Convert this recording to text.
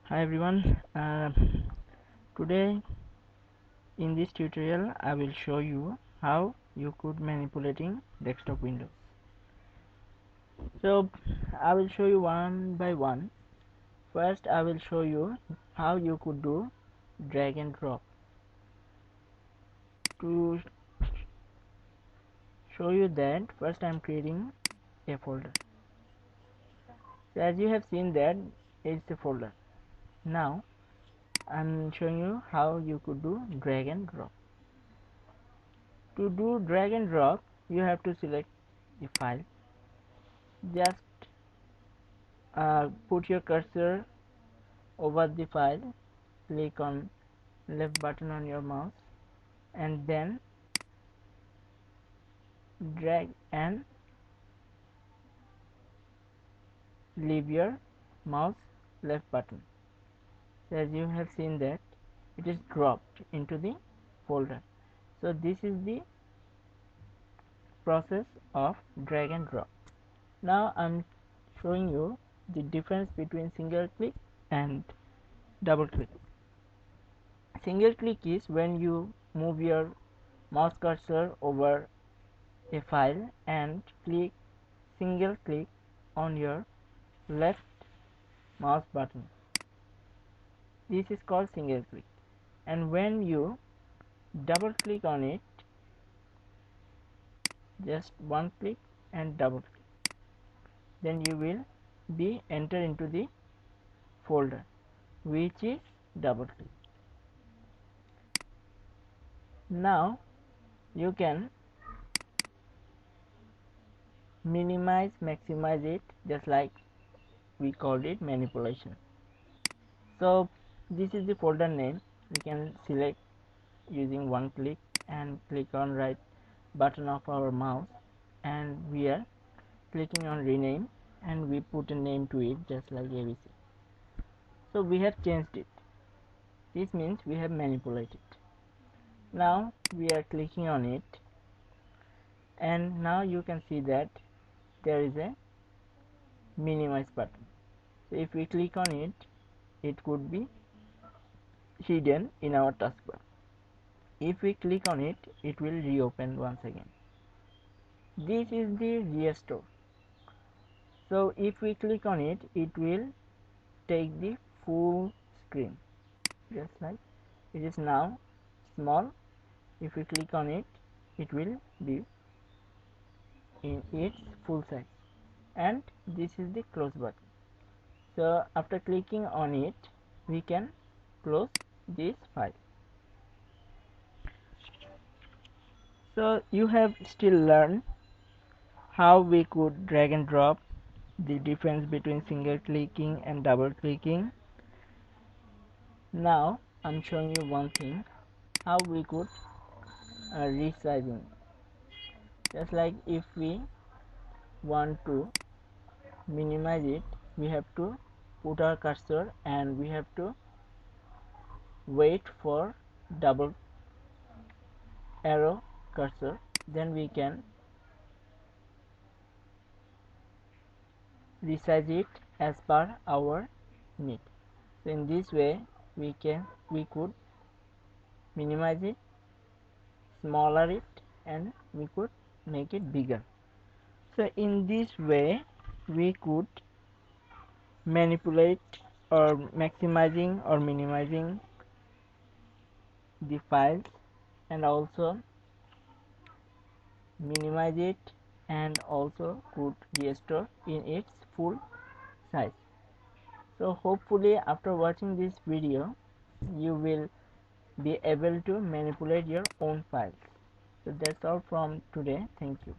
Hi everyone, today in this tutorial I will show you how you could manipulating desktop windows. So I will show you one by one. First I will show you how you could do drag and drop. To show you that, first I am creating a folder. So as you have seen that it's a folder. Now I am showing you how you could do drag and drop. To do drag and drop, you have to select the file. Just put your cursor over the file, click on left button on your mouse, and then drag and leave your mouse left button. So as you have seen that it is dropped into the folder. So this is the process of drag and drop. Now I'm showing you the difference between single click and double click. Single click is when you move your mouse cursor over a file and single click on your left mouse button. This is called single click. And when you double click on it, just one click and double click, then you will be enter into the folder which is double click. Now you can minimize, maximize it, just like we called it manipulation. So this is the folder name. We can select using one click and click on right button of our mouse, and we are clicking on rename and we put a name to it just like ABC. So we have changed it. This means we have manipulated. Now we are clicking on it, and now you can see that there is a minimize button. So if we click on it, it could be hidden in our taskbar. If we click on it, it will reopen once again. This is the restore. So if we click on it, it will take the full screen, just like it is now small. If we click on it, it will be in its full size, and this is the close button. So after clicking on it, we can close this file. So you have still learned how we could drag and drop, the difference between single clicking and double clicking. Now I'm showing you one thing, how we could resizing. Just like if we want to minimize it, we have to put our cursor and we have to wait for double arrow cursor, then we can resize it as per our need. So in this way we could minimize it, smaller it, and we could make it bigger. So in this way we could manipulate or maximizing or minimizing the files, and also minimize it, and also could restore in its full size. So hopefully after watching this video you will be able to manipulate your own files. So that's all from today. Thank you.